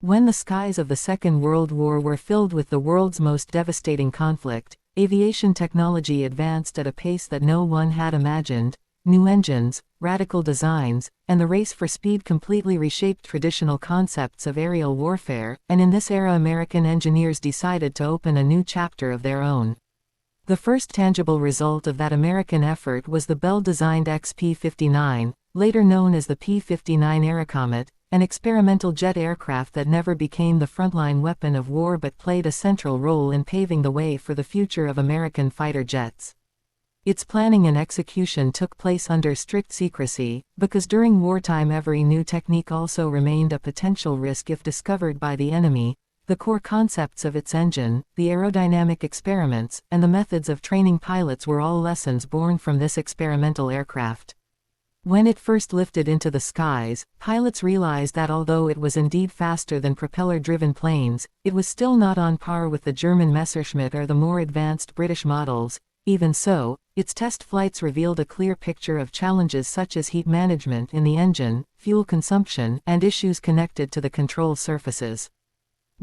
When the skies of the Second World War were filled with the world's most devastating conflict, aviation technology advanced at a pace that no one had imagined. New engines, radical designs, and the race for speed completely reshaped traditional concepts of aerial warfare, and in this era American engineers decided to open a new chapter of their own. The first tangible result of that American effort was the Bell-designed XP-59, later known as the P-59 Airacomet, an experimental jet aircraft that never became the frontline weapon of war but played a central role in paving the way for the future of American fighter jets. Its planning and execution took place under strict secrecy, because during wartime every new technique also remained a potential risk if discovered by the enemy. The core concepts of its engine, the aerodynamic experiments, and the methods of training pilots were all lessons born from this experimental aircraft. When it first lifted into the skies, pilots realized that although it was indeed faster than propeller-driven planes, it was still not on par with the German Messerschmitt or the more advanced British models. Even so, its test flights revealed a clear picture of challenges such as heat management in the engine, fuel consumption, and issues connected to the control surfaces.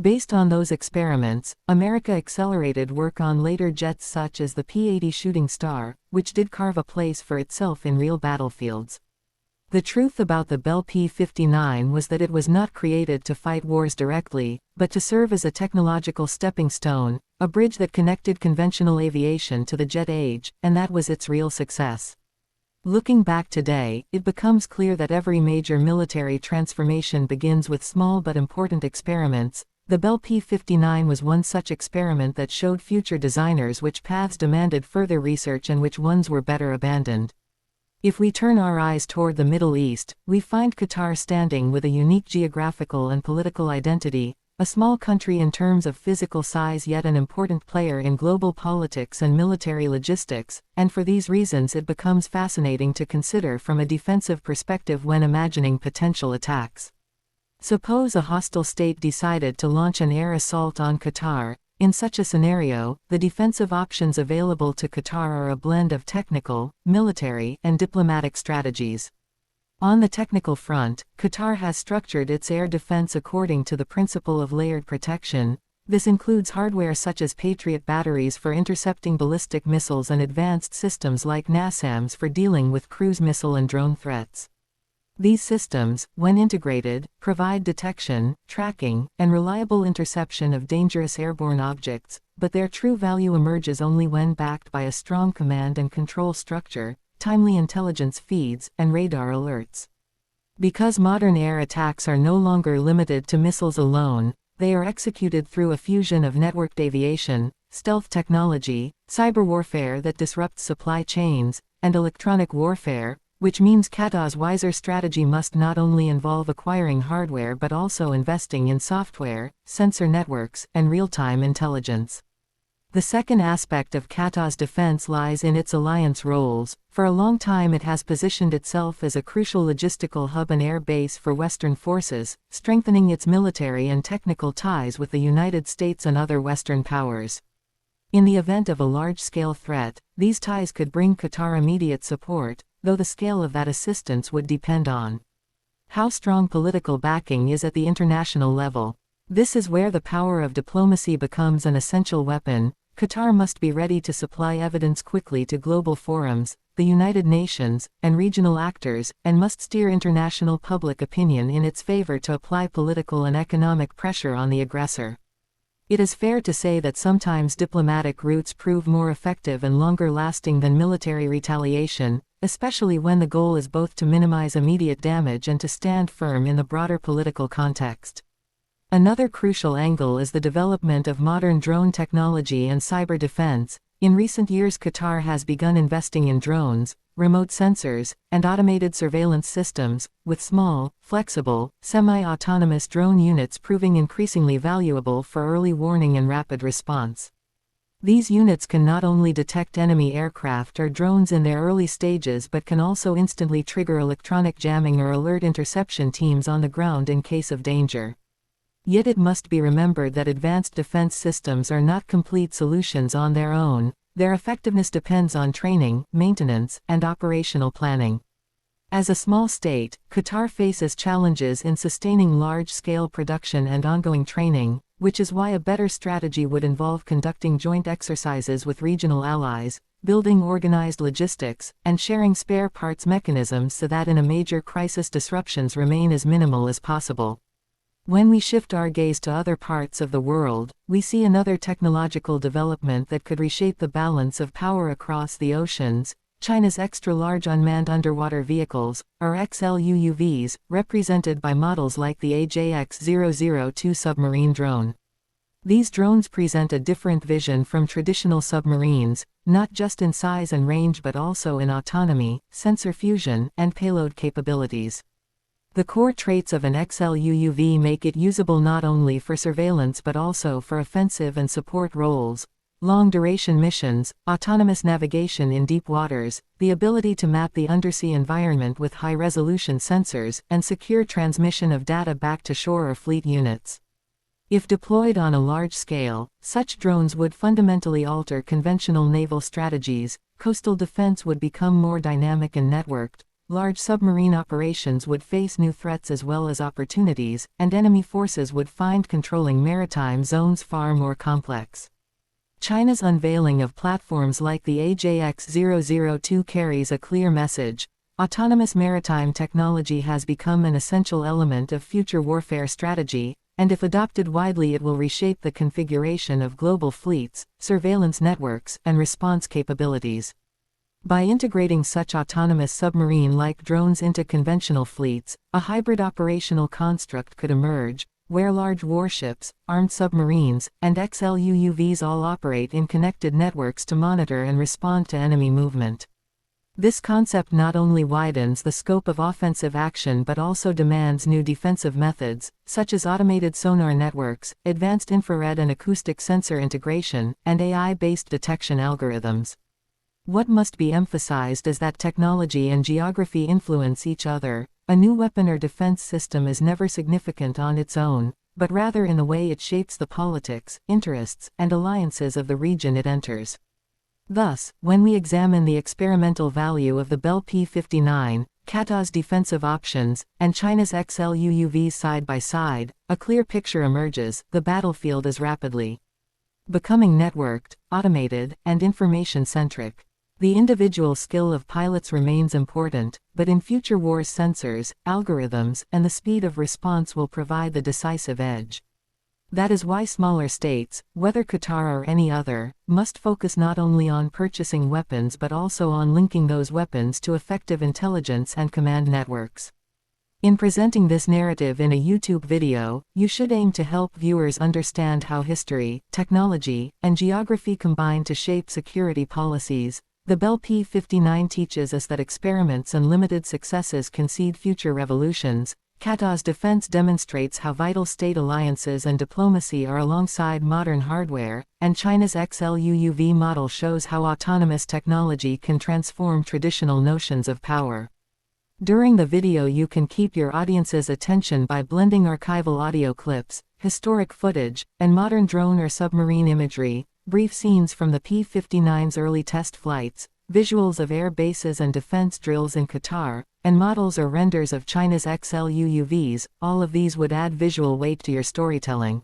Based on those experiments, America accelerated work on later jets such as the P-80 Shooting Star, which did carve a place for itself in real battlefields. The truth about the Bell P-59 was that it was not created to fight wars directly, but to serve as a technological stepping stone, a bridge that connected conventional aviation to the jet age, and that was its real success. Looking back today, it becomes clear that every major military transformation begins with small but important experiments. The Bell P-59 was one such experiment that showed future designers which paths demanded further research and which ones were better abandoned. If we turn our eyes toward the Middle East, we find Qatar standing with a unique geographical and political identity, a small country in terms of physical size yet an important player in global politics and military logistics, and for these reasons it becomes fascinating to consider from a defensive perspective when imagining potential attacks. Suppose a hostile state decided to launch an air assault on Qatar. In such a scenario, the defensive options available to Qatar are a blend of technical, military, and diplomatic strategies. On the technical front, Qatar has structured its air defense according to the principle of layered protection. This includes hardware such as Patriot batteries for intercepting ballistic missiles and advanced systems like NASAMS for dealing with cruise missile and drone threats. These systems, when integrated, provide detection, tracking, and reliable interception of dangerous airborne objects, but their true value emerges only when backed by a strong command and control structure, timely intelligence feeds, and radar alerts. Because modern air attacks are no longer limited to missiles alone, they are executed through a fusion of networked aviation, stealth technology, cyber warfare that disrupts supply chains, and electronic warfare, which means Qatar's wiser strategy must not only involve acquiring hardware but also investing in software, sensor networks, and real-time intelligence. The second aspect of Qatar's defense lies in its alliance roles. For a long time it has positioned itself as a crucial logistical hub and air base for Western forces, strengthening its military and technical ties with the United States and other Western powers. In the event of a large-scale threat, these ties could bring Qatar immediate support, though the scale of that assistance would depend on how strong political backing is at the international level. This is where the power of diplomacy becomes an essential weapon. Qatar must be ready to supply evidence quickly to global forums, the United Nations, and regional actors, and must steer international public opinion in its favor to apply political and economic pressure on the aggressor. It is fair to say that sometimes diplomatic routes prove more effective and longer-lasting than military retaliation, especially when the goal is both to minimize immediate damage and to stand firm in the broader political context. Another crucial angle is the development of modern drone technology and cyber defense. In recent years, Qatar has begun investing in drones, remote sensors, and automated surveillance systems, with small, flexible, semi-autonomous drone units proving increasingly valuable for early warning and rapid response. These units can not only detect enemy aircraft or drones in their early stages but can also instantly trigger electronic jamming or alert interception teams on the ground in case of danger. Yet it must be remembered that advanced defense systems are not complete solutions on their own. Their effectiveness depends on training, maintenance, and operational planning. As a small state, Qatar faces challenges in sustaining large-scale production and ongoing training, which is why a better strategy would involve conducting joint exercises with regional allies, building organized logistics, and sharing spare parts mechanisms so that in a major crisis disruptions remain as minimal as possible. When we shift our gaze to other parts of the world, we see another technological development that could reshape the balance of power across the oceans: China's extra-large unmanned underwater vehicles, or XLUUVs, represented by models like the AJX-002 submarine drone. These drones present a different vision from traditional submarines, not just in size and range but also in autonomy, sensor fusion, and payload capabilities. The core traits of an XLUUV make it usable not only for surveillance but also for offensive and support roles: long-duration missions, autonomous navigation in deep waters, the ability to map the undersea environment with high-resolution sensors, and secure transmission of data back to shore or fleet units. If deployed on a large scale, such drones would fundamentally alter conventional naval strategies. Coastal defense would become more dynamic and networked, large submarine operations would face new threats as well as opportunities, and enemy forces would find controlling maritime zones far more complex. China's unveiling of platforms like the AJX-002 carries a clear message: autonomous maritime technology has become an essential element of future warfare strategy, and if adopted widely it will reshape the configuration of global fleets, surveillance networks, and response capabilities. By integrating such autonomous submarine-like drones into conventional fleets, a hybrid operational construct could emerge, where large warships, armed submarines, and XLUUVs all operate in connected networks to monitor and respond to enemy movement. This concept not only widens the scope of offensive action but also demands new defensive methods, such as automated sonar networks, advanced infrared and acoustic sensor integration, and AI-based detection algorithms. What must be emphasized is that technology and geography influence each other. A new weapon or defense system is never significant on its own, but rather in the way it shapes the politics, interests, and alliances of the region it enters. Thus, when we examine the experimental value of the Bell P-59, Qatar's defensive options, and China's XLUUVs side by side, a clear picture emerges: the battlefield is rapidly becoming networked, automated, and information-centric. The individual skill of pilots remains important, but in future wars sensors, algorithms, and the speed of response will provide the decisive edge. That is why smaller states, whether Qatar or any other, must focus not only on purchasing weapons but also on linking those weapons to effective intelligence and command networks. In presenting this narrative in a YouTube video, you should aim to help viewers understand how history, technology, and geography combine to shape security policies. The Bell P-59 teaches us that experiments and limited successes can seed future revolutions. Qatar's defense demonstrates how vital state alliances and diplomacy are alongside modern hardware, and China's XLUUV model shows how autonomous technology can transform traditional notions of power. During the video you can keep your audience's attention by blending archival audio clips, historic footage, and modern drone or submarine imagery, brief scenes from the P-59's early test flights, visuals of air bases and defense drills in Qatar, and models or renders of China's XLUUVs. All of these would add visual weight to your storytelling.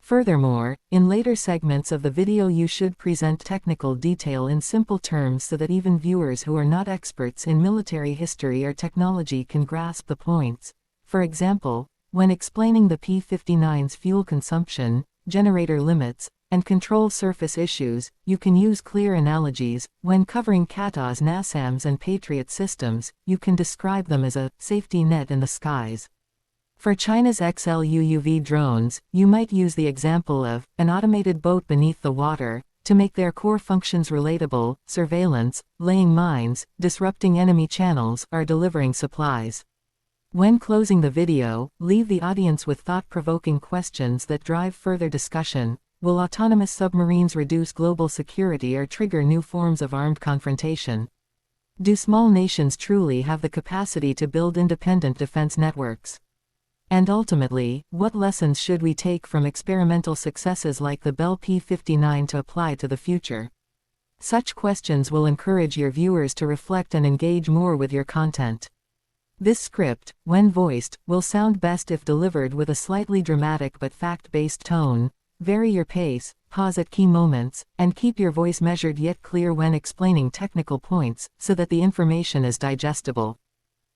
Furthermore, in later segments of the video you should present technical detail in simple terms so that even viewers who are not experts in military history or technology can grasp the points. For example, when explaining the P-59's fuel consumption, generator limits, and control surface issues, you can use clear analogies. When covering Qatar's NASAMS and Patriot systems, you can describe them as a safety net in the skies. For China's XLUUV drones, you might use the example of an automated boat beneath the water to make their core functions relatable: surveillance, laying mines, disrupting enemy channels, or delivering supplies. When closing the video, leave the audience with thought-provoking questions that drive further discussion. Will autonomous submarines reduce global security or trigger new forms of armed confrontation? Do small nations truly have the capacity to build independent defense networks? And ultimately, what lessons should we take from experimental successes like the Bell P-59 to apply to the future? Such questions will encourage your viewers to reflect and engage more with your content. This script, when voiced, will sound best if delivered with a slightly dramatic but fact-based tone. Vary your pace, pause at key moments, and keep your voice measured yet clear when explaining technical points, so that the information is digestible.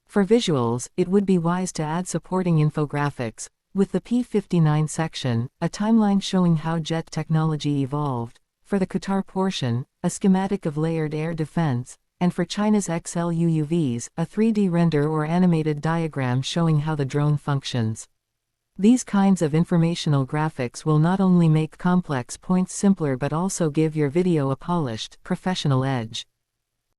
For visuals, it would be wise to add supporting infographics. With the P-59 section, a timeline showing how jet technology evolved. For the Qatar portion, a schematic of layered air defense. And for China's XL UUVs, a 3D render or animated diagram showing how the drone functions. These kinds of informational graphics will not only make complex points simpler but also give your video a polished, professional edge.